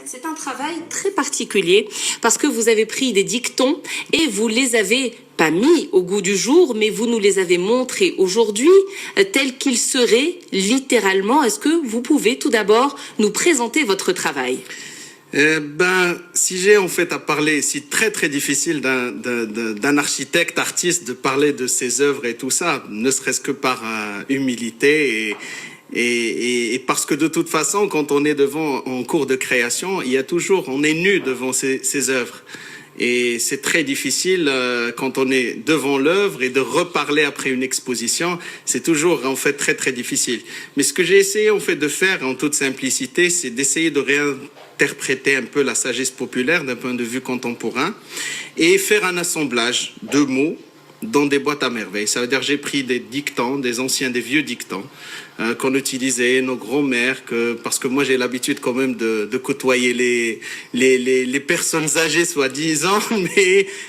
C'est un travail très particulier parce que vous avez pris des dictons et vous les avez pas mis au goût du jour, mais vous nous les avez montrés aujourd'hui tels qu'ils seraient littéralement. Est-ce que vous pouvez tout d'abord nous présenter votre travail ? Si j'ai en fait à parler, c'est très difficile d'un architecte, artiste de parler de ses œuvres et tout ça, ne serait-ce que par humilité et parce que de toute façon, quand on est en cours de création, on est nu devant ses œuvres. Et c'est très difficile quand on est devant l'œuvre et de reparler après une exposition. C'est toujours en fait très difficile. Mais ce que j'ai essayé en fait de faire en toute simplicité, c'est d'essayer de réinterpréter un peu la sagesse populaire d'un point de vue contemporain et faire un assemblage de mots dans des boîtes à merveilles. Ça veut dire j'ai pris des dictons, des vieux dictons qu'on utilisait, nos grands-mères, parce que moi j'ai l'habitude quand même de côtoyer les personnes âgées soi-disant,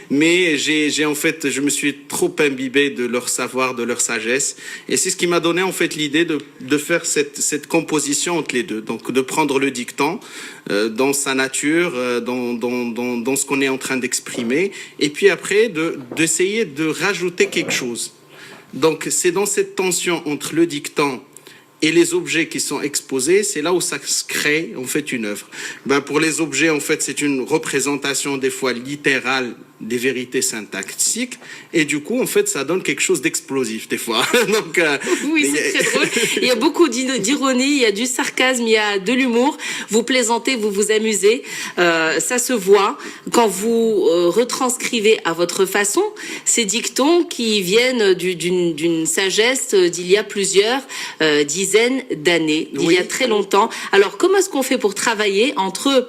mais je me suis trop imbibé de leur savoir, de leur sagesse, et c'est ce qui m'a donné en fait l'idée de faire cette composition entre les deux, donc de prendre le dicton dans sa nature, dans ce qu'on est en train d'exprimer, et puis après d'essayer de rajouter quelque chose. Donc c'est dans cette tension entre le dicton et les objets qui sont exposés, c'est là où ça se crée en fait une œuvre. Pour les objets, en fait, c'est une représentation des fois littérale des vérités syntaxiques, et du coup, en fait, ça donne quelque chose d'explosif des fois. Donc, oui, c'est très drôle. Il y a beaucoup d'ironie, il y a du sarcasme, il y a de l'humour. Vous plaisantez, vous vous amusez. Ça se voit quand vous retranscrivez à votre façon ces dictons qui viennent d'une sagesse d'il y a plusieurs dizaines d'années, d'il y a très longtemps. Alors, comment est-ce qu'on fait pour travailler entre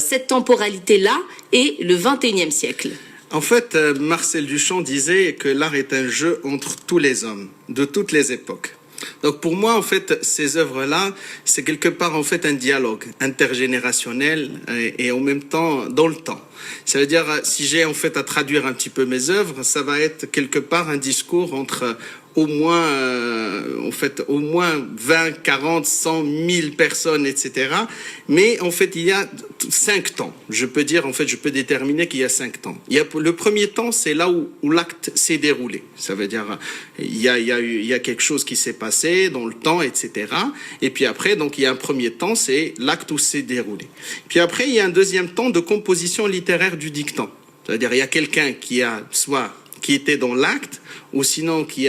cette temporalité-là et le XXIe siècle ? En fait, Marcel Duchamp disait que l'art est un jeu entre tous les hommes, de toutes les époques. Donc pour moi, en fait, ces œuvres-là, c'est quelque part en fait un dialogue intergénérationnel et en même temps dans le temps. Ça veut dire, si j'ai en fait à traduire un petit peu mes œuvres, ça va être quelque part un discours entre au moins 20, 40, 100, 1000 personnes, etc. Mais en fait, il y a 5 temps. Je peux déterminer qu'il y a 5 temps. Le premier temps, c'est là où l'acte s'est déroulé. Ça veut dire, il y a quelque chose qui s'est passé dans le temps, etc. Et puis après, donc, il y a un premier temps, c'est l'acte où s'est déroulé. Puis après, il y a un deuxième temps de composition littéraire du dicton. C'est-à-dire, il y a quelqu'un qui était dans l'acte, ou sinon qui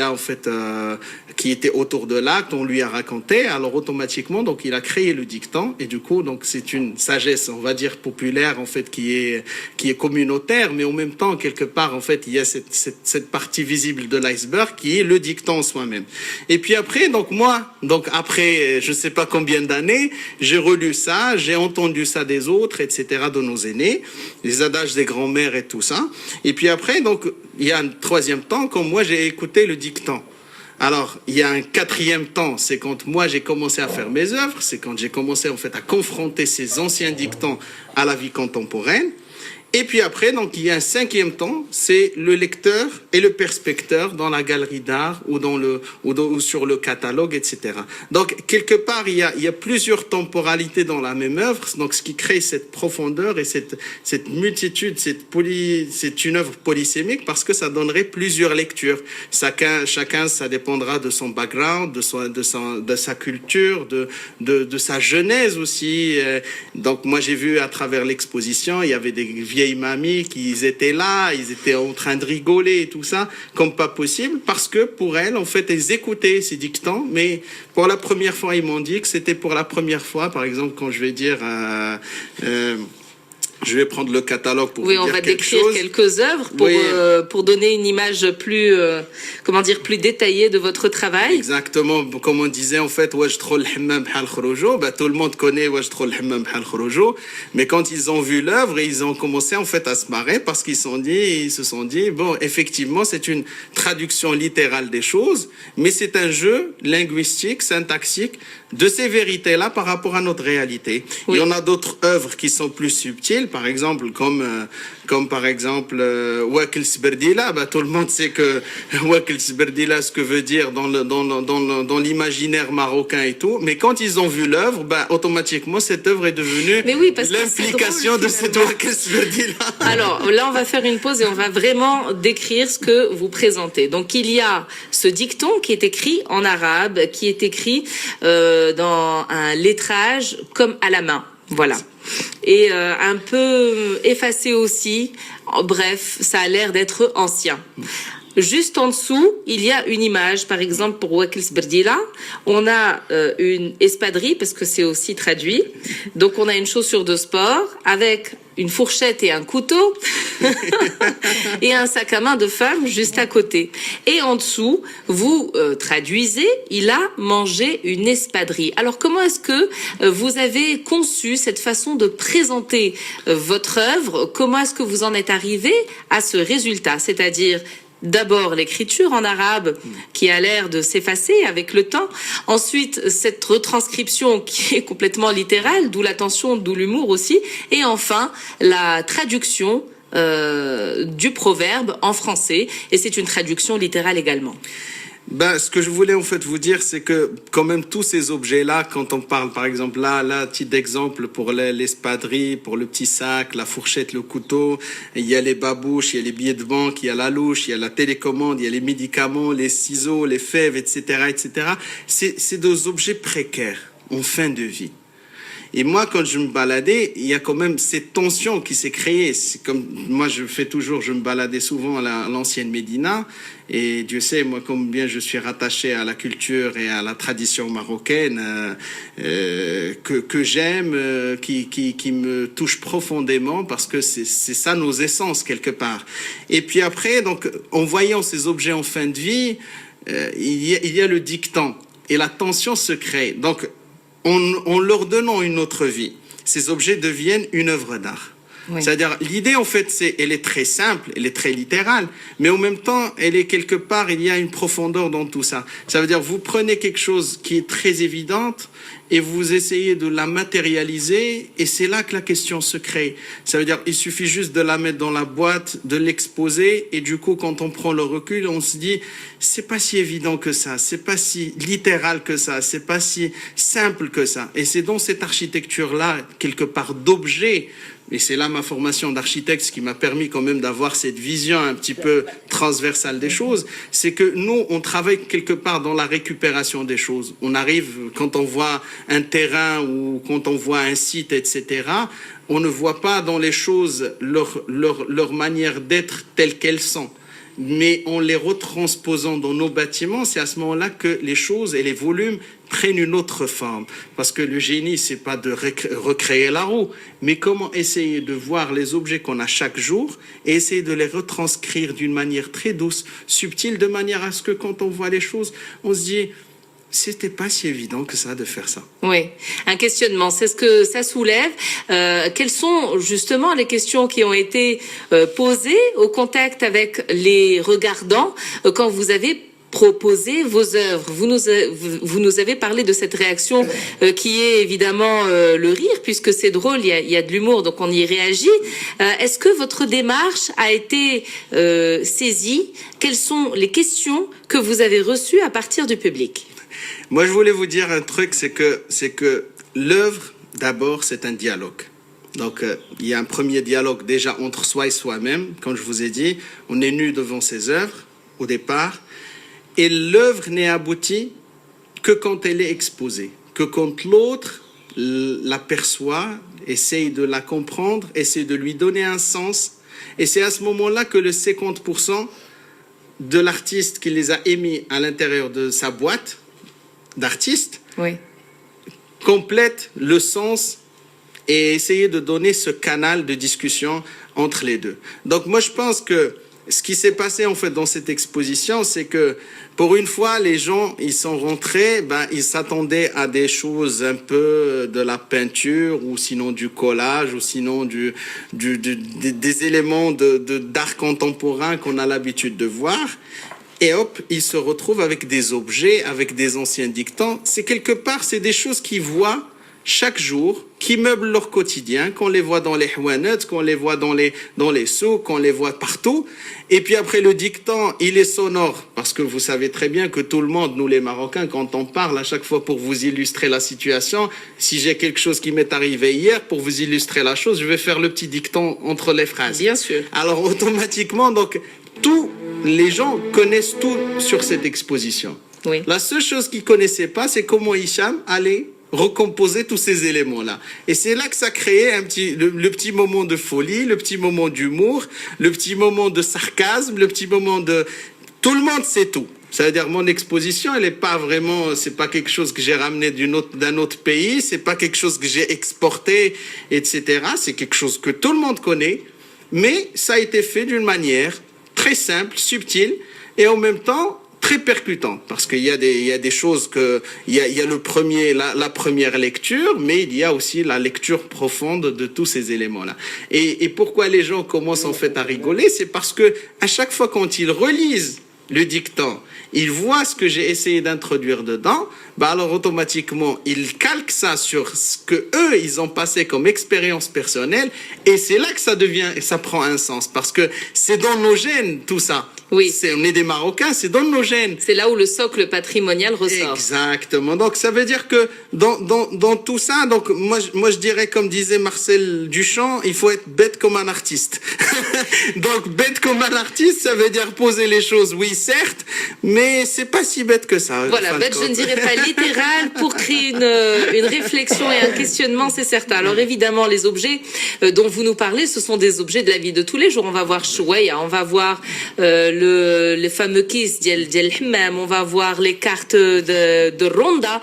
était autour de l'acte, on lui a raconté, alors automatiquement, donc il a créé le dicton, et du coup, donc c'est une sagesse, on va dire populaire, en fait, qui est communautaire, mais en même temps, quelque part, en fait, il y a cette partie visible de l'iceberg qui est le dicton soi-même. Et puis après, après, je sais pas combien d'années, j'ai relu ça, j'ai entendu ça des autres, etc., de nos aînés, les adages des grands-mères et tout ça. Et puis après, donc, il y a un troisième temps, quand moi j'ai écouté le dicton. Alors, il y a un quatrième temps, c'est quand moi j'ai commencé à faire mes œuvres, c'est quand j'ai commencé en fait à confronter ces anciens dictons à la vie contemporaine. Et puis après, donc, il y a un cinquième temps, c'est le lecteur et le perspecteur dans la galerie d'art ou sur le catalogue, etc. Donc, quelque part, il y a plusieurs temporalités dans la même œuvre, donc ce qui crée cette profondeur et cette multitude, c'est une œuvre polysémique parce que ça donnerait plusieurs lectures. Chacun, ça dépendra de son background, de sa culture, de sa genèse aussi. Donc, moi, j'ai vu à travers l'exposition, il y avait des vieilles mamies qui étaient là, ils étaient en train de rigoler et tout ça, comme pas possible, parce que pour elles, en fait, elles écoutaient ces dictons, mais pour la première fois, ils m'ont dit que c'était pour la première fois, par exemple, quand je vais dire... je vais prendre le catalogue pour vous dire quelque chose. Oui, on va décrire quelques œuvres pour donner une image plus détaillée de votre travail. Exactement, comme on disait en fait, tout le monde connaît mais quand ils ont vu l'œuvre, ils ont commencé en fait à se marrer parce qu'ils se sont dit, bon, effectivement, c'est une traduction littérale des choses, mais c'est un jeu linguistique, syntaxique de ces vérités-là par rapport à notre réalité. Oui. Il y en a d'autres œuvres qui sont plus subtiles. par exemple, comme par exemple Wakil Sberdila, tout le monde sait que Wakil Sberdila, ce que veut dire dans l'imaginaire marocain et tout, mais quand ils ont vu l'œuvre, automatiquement cette œuvre est devenue l'implication de cette Wakil Sberdila. Alors là, on va faire une pause et on va vraiment décrire ce que vous présentez. Donc il y a ce dicton qui est écrit en arabe, qui est écrit dans un lettrage comme à la main. Voilà. Et un peu effacé aussi. Bref, ça a l'air d'être ancien. Juste en dessous, il y a une image, par exemple pour Wakil Sberdila, on a une espadrille, parce que c'est aussi traduit. Donc on a une chaussure de sport avec une fourchette et un couteau et un sac à main de femme juste à côté. Et en dessous, vous traduisez, il a mangé une espadrille. Alors comment est-ce que vous avez conçu cette façon de présenter votre œuvre? Comment est-ce que vous en êtes arrivé à ce résultat? C'est-à-dire d'abord l'écriture en arabe qui a l'air de s'effacer avec le temps. Ensuite, cette retranscription qui est complètement littérale, d'où l'attention, d'où l'humour aussi. Et enfin, la traduction du proverbe en français. Et c'est une traduction littérale également. Ce que je voulais en fait vous dire, c'est que quand même tous ces objets-là, quand on parle par exemple là, petit exemple pour l'espadrille, pour le petit sac, la fourchette, le couteau, il y a les babouches, il y a les billets de banque, il y a la louche, il y a la télécommande, il y a les médicaments, les ciseaux, les fèves, etc., etc. C'est des objets précaires en fin de vie. Et moi, quand je me baladais, il y a quand même cette tension qui s'est créée. C'est comme moi, je me baladais souvent à l'ancienne Médina. Et Dieu sait, moi, combien je suis rattaché à la culture et à la tradition marocaine que j'aime, qui me touche profondément parce que c'est ça nos essences quelque part. Et puis après, donc, en voyant ces objets en fin de vie, il y a le dictant et la tension se crée. Donc, en leur donnant une autre vie, ces objets deviennent une œuvre d'art. Oui. C'est-à-dire, l'idée, en fait, elle est très simple, elle est très littérale, mais en même temps, elle est quelque part, il y a une profondeur dans tout ça. Ça veut dire, vous prenez quelque chose qui est très évidente et vous essayez de la matérialiser et c'est là que la question se crée. Ça veut dire, il suffit juste de la mettre dans la boîte, de l'exposer et du coup, quand on prend le recul, on se dit, c'est pas si évident que ça, c'est pas si littéral que ça, c'est pas si simple que ça. Et c'est dans cette architecture-là, quelque part, d'objets. Et c'est là ma formation d'architecte qui m'a permis quand même d'avoir cette vision un petit peu transversale des choses. C'est que nous, on travaille quelque part dans la récupération des choses. On arrive, quand on voit un terrain ou quand on voit un site, etc., on ne voit pas dans les choses leur manière d'être telles qu'elles sont. Mais en les retransposant dans nos bâtiments, c'est à ce moment-là que les choses et les volumes prennent une autre forme. Parce que le génie, c'est pas de recréer la roue, mais comment essayer de voir les objets qu'on a chaque jour et essayer de les retranscrire d'une manière très douce, subtile, de manière à ce que quand on voit les choses, on se dit... C'était pas si évident que ça de faire ça. Oui, un questionnement, c'est ce que ça soulève. Quelles sont justement les questions qui ont été posées au contact avec les regardants quand vous avez proposé vos œuvres? Vous nous avez parlé de cette réaction qui est évidemment le rire, puisque c'est drôle, il y a de l'humour, donc on y réagit. Est-ce que votre démarche a été saisie? Quelles sont les questions que vous avez reçues à partir du public? Moi, je voulais vous dire un truc, c'est que l'œuvre, d'abord, c'est un dialogue. Donc, il y a un premier dialogue déjà entre soi et soi-même. Comme je vous ai dit, on est nu devant ses œuvres, au départ. Et l'œuvre n'est aboutie que quand elle est exposée, que quand l'autre l'aperçoit, essaye de la comprendre, essaye de lui donner un sens. Et c'est à ce moment-là que le 50% de l'artiste qui les a émis à l'intérieur de sa boîte d'artiste, oui, complète le sens et essayer de donner ce canal de discussion entre les deux. Donc moi je pense que ce qui s'est passé en fait dans cette exposition, c'est que pour une fois les gens ils sont rentrés, ils s'attendaient à des choses un peu de la peinture ou sinon du collage ou sinon des éléments d'art contemporain qu'on a l'habitude de voir. Et hop, ils se retrouvent avec des objets, avec des anciens dictants. C'est quelque part, c'est des choses qu'ils voient chaque jour, qui meublent leur quotidien, qu'on les voit dans les houanets, qu'on les voit dans les souks, qu'on les voit partout. Et puis après, le dicton, il est sonore, parce que vous savez très bien que tout le monde, nous les Marocains, quand on parle à chaque fois pour vous illustrer la situation, si j'ai quelque chose qui m'est arrivé hier, pour vous illustrer la chose, je vais faire le petit dicton entre les phrases. Bien sûr. Alors automatiquement, donc, tous les gens connaissent tout sur cette exposition. Oui. La seule chose qu'ils connaissaient pas, c'est comment Hicham allait recomposer tous ces éléments-là. Et c'est là que ça créait le petit moment de folie, le petit moment d'humour, le petit moment de sarcasme, le petit moment de... Tout le monde sait tout. C'est-à-dire, mon exposition, elle est pas vraiment, c'est pas quelque chose que j'ai ramené d'un autre pays, c'est pas quelque chose que j'ai exporté, etc. C'est quelque chose que tout le monde connaît, mais ça a été fait d'une manière très simple, subtile, et en même temps, très percutant, parce qu'il y a des choses que il y a la première lecture, mais il y a aussi la lecture profonde de tous ces éléments-là. Et pourquoi les gens commencent en fait à rigoler, c'est parce que à chaque fois quand ils relisent le dicton, ils voient ce que j'ai essayé d'introduire dedans, bah alors automatiquement ils calquent ça sur ce que eux ils ont passé comme expérience personnelle, et c'est là que ça prend un sens, parce que c'est dans nos gènes tout ça. Oui. On est des Marocains, c'est dans nos gènes. C'est là où le socle patrimonial ressort. Exactement. Donc ça veut dire que dans tout ça, donc moi je dirais, comme disait Marcel Duchamp, il faut être bête comme un artiste. Donc bête comme un artiste, ça veut dire poser les choses, oui certes, mais c'est pas si bête que ça. Voilà, bête je ne dirais pas littéral, pour créer une réflexion et un questionnement, c'est certain. Alors évidemment, les objets dont vous nous parlez, ce sont des objets de la vie de tous les jours. On va voir Chouaïa, on va voir les fameux kiss d'El Hammam, on va voir les cartes de Ronda,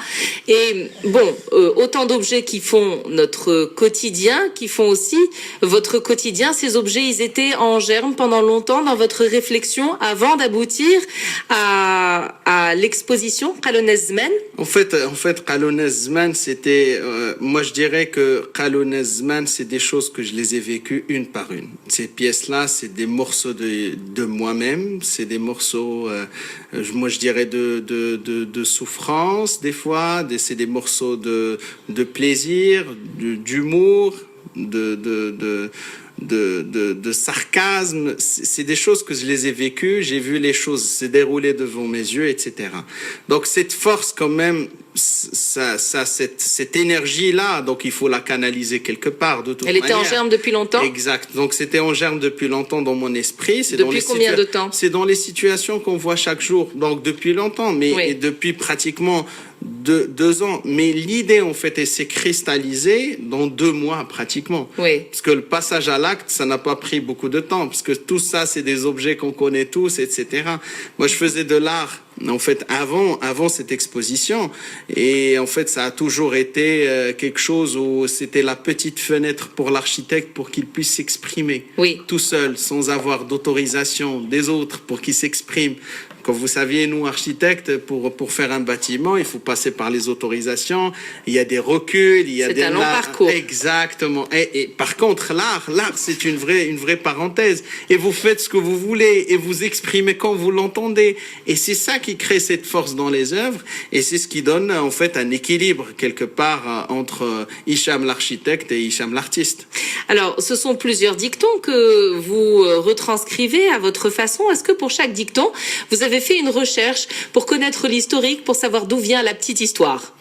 et bon, autant d'objets qui font notre quotidien, qui font aussi votre quotidien. Ces objets, ils étaient en germe pendant longtemps dans votre réflexion avant d'aboutir à l'exposition Qalon Zman. En fait, Qalon Zman, c'était, moi je dirais que Qalon Zman, c'est des choses que je les ai vécues une par une. Ces pièces-là, c'est des morceaux de moi-même, c'est des morceaux, moi je dirais de souffrance des fois, c'est des morceaux de plaisir, d'humour, de sarcasme. C'est des choses que je les ai vécues, j'ai vu les choses se dérouler devant mes yeux, etc. Donc cette force quand même, cette énergie-là, donc il faut la canaliser quelque part de toute manière. Elle était en germe depuis longtemps ? Exact. Donc c'était en germe depuis longtemps dans mon esprit. Depuis combien de temps ? C'est dans les situations qu'on voit chaque jour. Donc depuis longtemps, mais oui. Depuis pratiquement 2 ans. Mais l'idée, en fait, elle s'est cristallisée dans 2 mois pratiquement. Oui. Parce que le passage à l'acte, ça n'a pas pris beaucoup de temps. Parce que tout ça, c'est des objets qu'on connaît tous, etc. Moi, je faisais de l'art, en fait, avant cette exposition. Et en fait, ça a toujours été quelque chose où c'était la petite fenêtre pour l'architecte pour qu'il puisse s'exprimer. Oui. Tout seul, sans avoir d'autorisation des autres pour qu'il s'exprime. Comme vous saviez, nous, architectes, pour faire un bâtiment, il faut passer par les autorisations, il y a des reculs, il y a des... C'est un long parcours. Exactement. Et par contre, l'art, c'est une vraie parenthèse. Et vous faites ce que vous voulez, et vous exprimez quand vous l'entendez. Et c'est ça qui crée cette force dans les œuvres, et c'est ce qui donne, en fait, un équilibre, quelque part, entre Hicham l'architecte et Hicham l'artiste. Alors, ce sont plusieurs dictons que vous retranscrivez à votre façon. Est-ce que pour chaque dicton, vous avez fait une recherche pour connaître l'historique, pour savoir d'où vient la petite histoire ?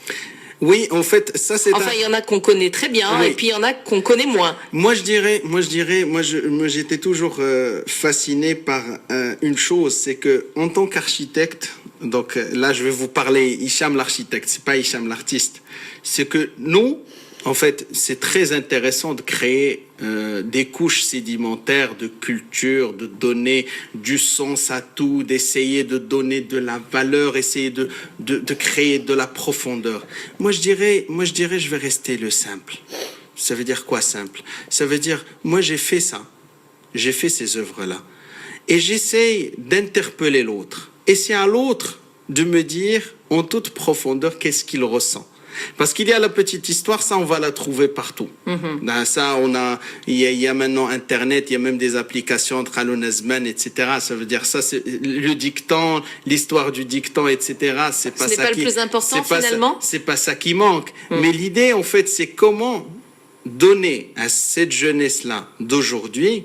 Oui, en fait, ça c'est... Enfin, il y en a qu'on connaît très bien, oui. Et puis il y en a qu'on connaît moins. Moi j'étais toujours fasciné par une chose, c'est que en tant qu'architecte, donc là je vais vous parler Hicham l'architecte, c'est pas Hicham l'artiste, c'est que nous, en fait, c'est très intéressant de créer des couches sédimentaires de culture, de donner du sens à tout, d'essayer de donner de la valeur, essayer de créer de la profondeur. Moi je dirais, je vais rester le simple. Ça veut dire quoi simple ? Ça veut dire, moi j'ai fait ça, j'ai fait ces œuvres-là, et j'essaye d'interpeller l'autre. Et c'est à l'autre de me dire en toute profondeur qu'est-ce qu'il ressent. Parce qu'il y a la petite histoire, ça on va la trouver partout. Ben, ça, il y a maintenant Internet, il y a même des applications, Khalonazman, etc. Ça veut dire ça, c'est le dicton, l'histoire du dicton, etc. C'est pas Ce n'est ça pas le qui, plus important, c'est pas finalement. c'est pas ça qui manque. Mais l'idée, en fait, c'est comment donner à cette jeunesse-là d'aujourd'hui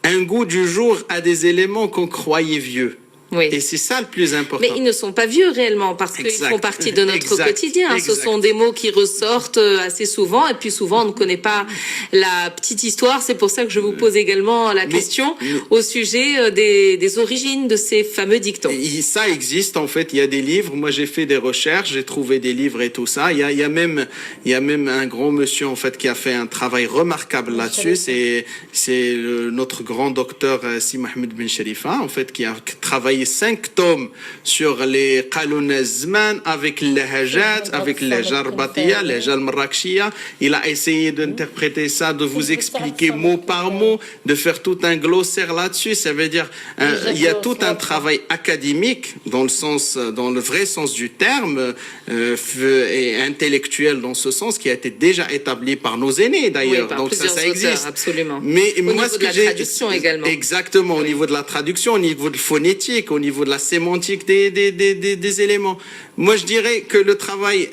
un goût du jour à des éléments qu'on croyait vieux. Oui. Et c'est ça le plus important. Mais ils ne sont pas vieux réellement parce qu'ils Exact. font partie de notre Exact. quotidien. Ce Exact. sont des mots qui ressortent assez souvent et puis souvent on ne connaît pas la petite histoire. C'est pour ça que je vous pose également la question au sujet des origines de ces fameux dictons. Et ça existe en fait, il y a des livres. Moi j'ai fait des recherches, j'ai trouvé des livres et tout ça. Il y a même un grand monsieur en fait qui a fait un travail remarquable là-dessus. C'est notre grand docteur Si Mohamed Ben Sharifa en fait qui a travaillé 5 tomes sur les Khalonazman avec les Lahajat, avec les Jarbatiya, les Jalmarrakchiya. Il a essayé d'interpréter ça, de vous expliquer mot par mot, de faire tout un glossaire là-dessus. Ça veut dire, il y a tout un travail académique dans le vrai sens du terme, et intellectuel dans ce sens, qui a été déjà établi par nos aînés d'ailleurs. Oui, par donc plusieurs ça auteurs, existe. absolument. Mais Au moi, niveau ce de que la j'ai traduction également. Exactement, au niveau de la traduction, au niveau de phonétique, au niveau de la sémantique des éléments. Moi, je dirais que le travail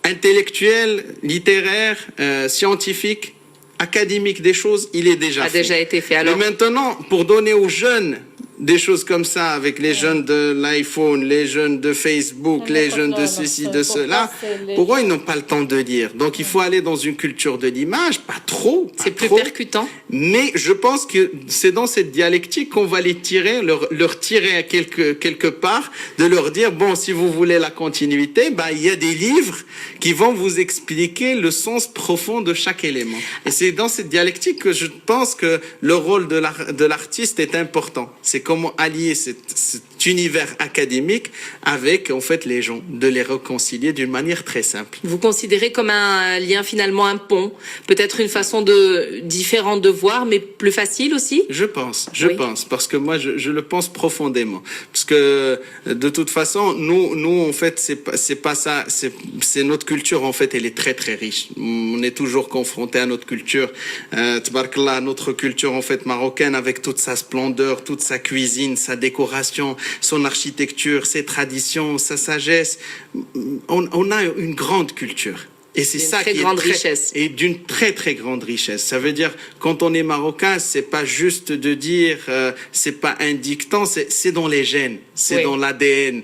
intellectuel, littéraire, scientifique, académique des choses, il est déjà fait. Déjà été fait. Alors, mais maintenant, pour donner aux jeunes des choses comme ça, avec les jeunes de l'iPhone, les jeunes de Facebook, les jeunes de ceci, de cela, pour eux, ils n'ont pas le temps de lire. Donc, il faut aller dans une culture de l'image, pas trop. c'est plus percutant. Mais je pense que c'est dans cette dialectique qu'on va les tirer, leur tirer à quelque part, de leur dire, bon, si vous voulez la continuité, bah, il y a des livres qui vont vous expliquer le sens profond de chaque élément. Et c'est dans cette dialectique que je pense que le rôle de l'artiste est important. C'est comment allier cet univers académique avec, en fait, les gens, de les réconcilier d'une manière très simple. Vous considérez comme un lien, finalement, un pont, peut-être une façon différente de voir, mais plus facile aussi? Je pense, parce que moi, je le pense profondément. Parce que, de toute façon, nous, en fait, c'est pas ça, c'est notre culture, en fait, elle est très, très riche. On est toujours confronté à notre culture, Tabarakallah, notre culture, en fait, marocaine, avec toute sa splendeur, toute sa cuisine, sa décoration, son architecture, ses traditions, sa sagesse. On a une grande culture. Et c'est ça qui est grande richesse. Et d'une très très grande richesse. Ça veut dire, quand on est marocain, c'est pas juste de dire, c'est pas un dicton, c'est dans les gènes, c'est dans l'ADN.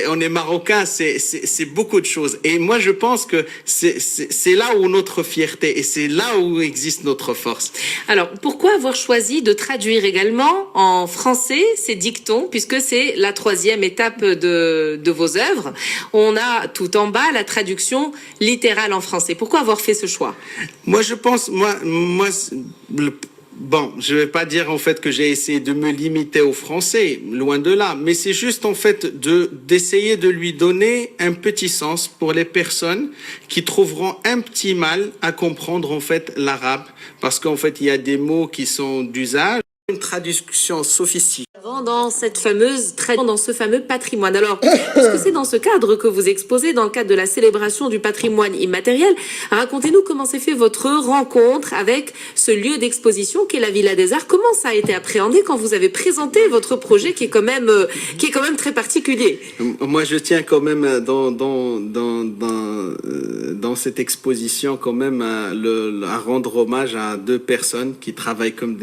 On est marocain, c'est beaucoup de choses. Et moi, je pense que c'est là où notre fierté et c'est là où existe notre force. Alors, pourquoi avoir choisi de traduire également en français ces dictons, puisque c'est la 3e étape de vos œuvres? On a tout en bas la traduction littérale en français. Pourquoi avoir fait ce choix? Moi, je pense, bon, je vais pas dire en fait que j'ai essayé de me limiter au français, loin de là, mais c'est juste en fait d'essayer de lui donner un petit sens pour les personnes qui trouveront un petit mal à comprendre en fait l'arabe, parce qu'en fait il y a des mots qui sont d'usage. Une traduction sophistiquée. Dans dans ce fameux patrimoine. Alors, est-ce que c'est dans ce cadre que vous exposez, dans le cadre de la célébration du patrimoine immatériel? Racontez-nous comment s'est fait votre rencontre avec ce lieu d'exposition qu'est la Villa des Arts. Comment ça a été appréhendé quand vous avez présenté votre projet qui est quand même très particulier? Moi, je tiens quand même dans cette exposition quand même à rendre hommage à 2 personnes qui travaillent comme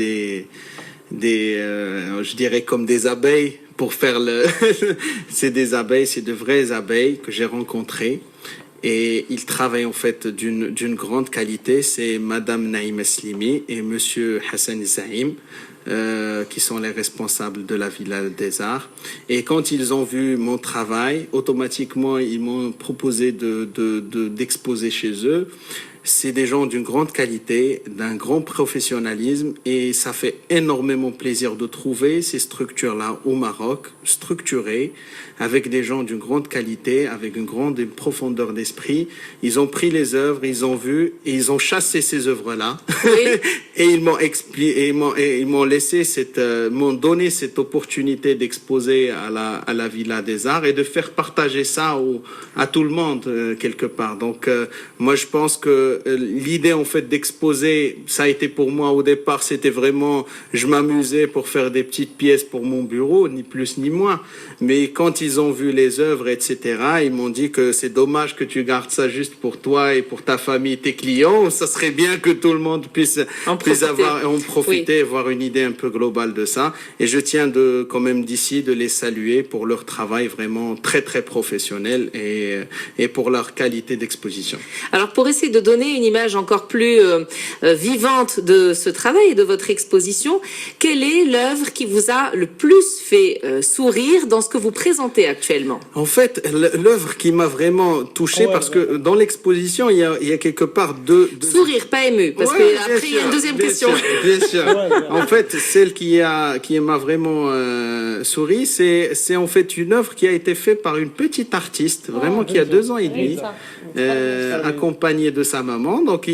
je dirais comme des abeilles pour faire c'est des abeilles, c'est de vraies abeilles que j'ai rencontrées et ils travaillent en fait d'une grande qualité. C'est Madame Naïma Slimi et Monsieur Hassan Zaïm qui sont les responsables de la Villa des Arts. Et quand ils ont vu mon travail, automatiquement ils m'ont proposé d'exposer chez eux. C'est des gens d'une grande qualité, d'un grand professionnalisme et ça fait énormément plaisir de trouver ces structures-là au Maroc, structurées, avec des gens d'une grande qualité, avec une grande profondeur d'esprit. Ils ont pris les œuvres, ils ont vu et ils ont chassé ces œuvres-là. Oui. Et ils m'ont expliqué, ils m'ont laissé m'ont donné cette opportunité d'exposer à la Villa des Arts et de faire partager ça à tout le monde quelque part. Donc moi je pense que l'idée en fait d'exposer, ça a été pour moi au départ, c'était vraiment, je m'amusais pour faire des petites pièces pour mon bureau, ni plus ni moins. Mais quand ils ont vu les œuvres, etc., ils m'ont dit que c'est dommage que tu gardes ça juste pour toi et pour ta famille, tes clients. Ça serait bien que tout le monde puisse en profiter, oui. Avoir une idée un peu globale de ça. Et je tiens quand même d'ici de les saluer pour leur travail vraiment très très professionnel et pour leur qualité d'exposition. Alors pour essayer de donner une image encore plus vivante de ce travail et de votre exposition, quelle est l'œuvre qui vous a le plus fait sourire dans ce que vous présentez actuellement? En fait, l'œuvre qui m'a vraiment touché, parce que dans l'exposition, il y a quelque part deux... Sourire, pas ému, parce qu'après il y a une deuxième question. Bien sûr. En fait, celle qui m'a vraiment souri, c'est en fait une œuvre qui a été faite par une petite artiste, vraiment qui a 2 ans et demi, accompagnée de sa maman. Donc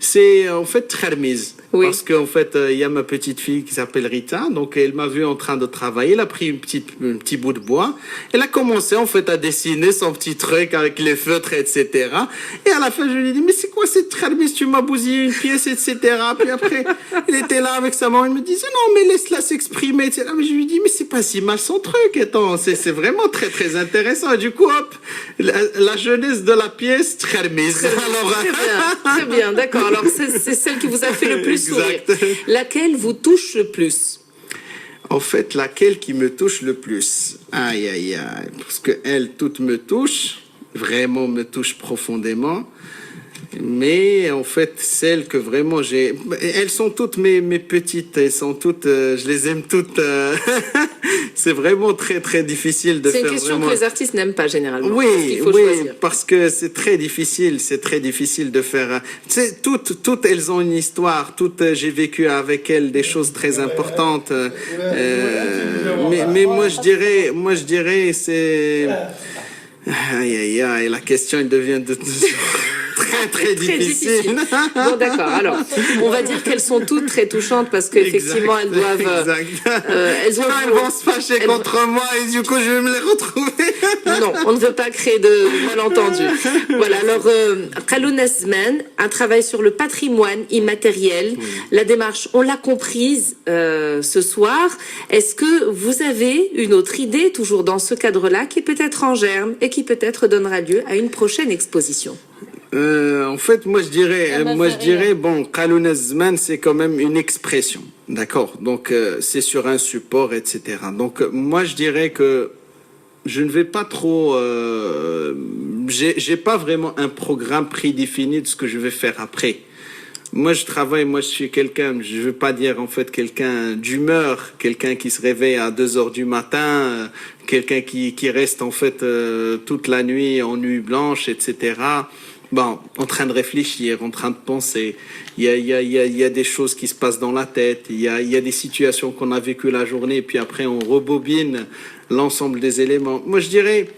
c'est en fait Kharmiz. Oui. Parce qu'en fait, il y a ma petite fille qui s'appelle Rita, donc elle m'a vu en train de travailler, elle a pris un petit bout de bois, elle a commencé en fait à dessiner son petit truc avec les feutres, etc. Et à la fin, je lui ai dit, mais c'est quoi cette Kharmiz, tu m'as bousillé une pièce, etc. Puis après, il était là avec sa maman, il me disait, non, mais laisse-la s'exprimer, etc. Mais je lui ai dit, mais c'est pas si mal son truc, attends, c'est vraiment très, très intéressant. Et du coup, hop, la jeunesse de la pièce, Kharmiz. Très bien, d'accord. Alors, c'est celle qui vous a fait le plus sourire. Laquelle vous touche le plus? En fait, laquelle qui me touche le plus? Aïe, aïe, aïe. Parce que elle, toutes me touchent, vraiment me touchent profondément. Mais en fait, celles que vraiment j'ai... Elles sont toutes mes petites, elles sont toutes... je les aime toutes. C'est vraiment très, très difficile de faire... C'est une question que les artistes n'aiment pas généralement. Oui, parce que c'est très difficile de faire... Tu sais, toutes elles ont une histoire, toutes j'ai vécu avec elles des choses très importantes. Mais moi, je dirais, c'est... Aïe, aïe, aïe, la question, elle devient très difficile. Bon, d'accord. Alors, on va dire qu'elles sont toutes très touchantes parce qu'effectivement, elles doivent... elles vont se fâcher contre moi et du coup, je vais me les retrouver. Non, on ne veut pas créer de malentendus. Voilà, alors, Khalon Azman, un travail sur le patrimoine immatériel. Oui. La démarche, on l'a comprise ce soir. Est-ce que vous avez une autre idée, toujours dans ce cadre-là, qui peut être en germe et qui peut-être donnera lieu à une prochaine exposition? En fait, moi je dirais, bon, Khalon Azman, c'est quand même une expression, d'accord. Donc c'est sur un support, etc. Donc moi je dirais que je ne vais pas trop, j'ai pas vraiment un programme prédéfini de ce que je vais faire après. Moi je suis quelqu'un, je veux pas dire en fait quelqu'un d'humeur, quelqu'un qui se réveille à 2 heures du matin, quelqu'un qui reste en fait toute la nuit en nuit blanche, etc. Bon, en train de réfléchir, en train de penser. Il y a des choses qui se passent dans la tête. Il y a des situations qu'on a vécues la journée, et puis après on rebobine l'ensemble des éléments. Moi je dirais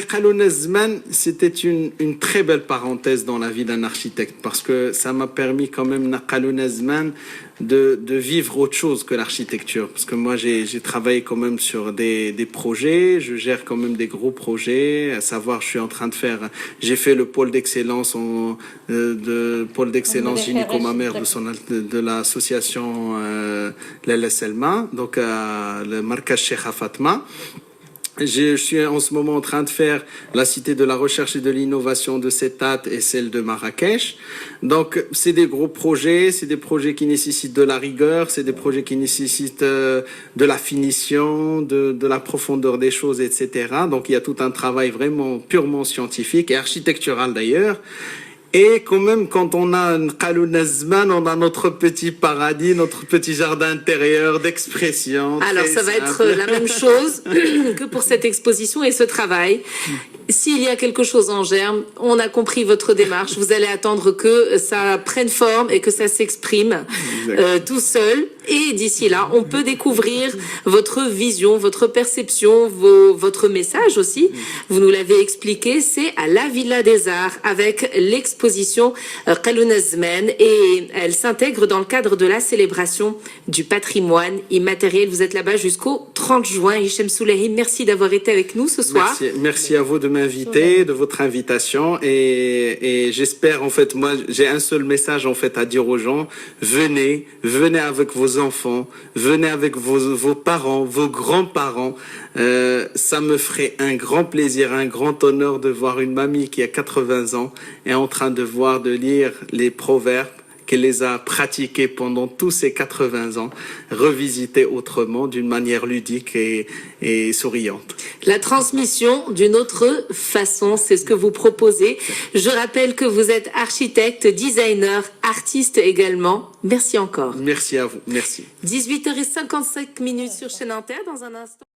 Khalon Azman, c'était une très belle parenthèse dans la vie d'un architecte parce que ça m'a permis quand même, Khalon Azman, de vivre autre chose que l'architecture. Parce que moi, j'ai travaillé quand même sur des projets, je gère quand même des gros projets, à savoir, j'ai fait le pôle d'excellence gynéco-mammaire de l'association Lala Selma, donc le Markaz Cheikha Fatma. Je suis en ce moment en train de faire la Cité de la Recherche et de l'Innovation de Setat et celle de Marrakech. Donc, c'est des gros projets, c'est des projets qui nécessitent de la rigueur, c'est des projets qui nécessitent de la finition, de la profondeur des choses, etc. Donc, il y a tout un travail vraiment purement scientifique et architectural d'ailleurs. Et quand même, quand on a un Qalouna Zman, on a notre petit paradis, notre petit jardin intérieur d'expression. Alors, ça va être la même chose que pour cette exposition et ce travail. S'il y a quelque chose en germe, on a compris votre démarche. Vous allez attendre que ça prenne forme et que ça s'exprime tout seul. Et d'ici là, on peut découvrir votre vision, votre perception, votre message aussi. Vous nous l'avez expliqué, c'est à la Villa des Arts avec l'exposition Qalouna Zman et elle s'intègre dans le cadre de la célébration du patrimoine immatériel. Vous êtes là-bas jusqu'au 30 juin. Hichem Souleyhim, merci d'avoir été avec nous ce soir. Merci à vous de m'inviter, de votre invitation et j'espère en fait, moi j'ai un seul message en fait à dire aux gens, venez avec vos enfants, venez avec vos parents, vos grands-parents, ça me ferait un grand plaisir, un grand honneur de voir une mamie qui a 80 ans et en train de lire les proverbes qu'elle les a pratiqués pendant tous ces 80 ans, revisiter autrement, d'une manière ludique et souriante. La transmission d'une autre façon, c'est ce que vous proposez. Je rappelle que vous êtes architecte, designer, artiste également. Merci encore. Merci à vous, merci. 18h55 sur Chaîne Inter, dans un instant.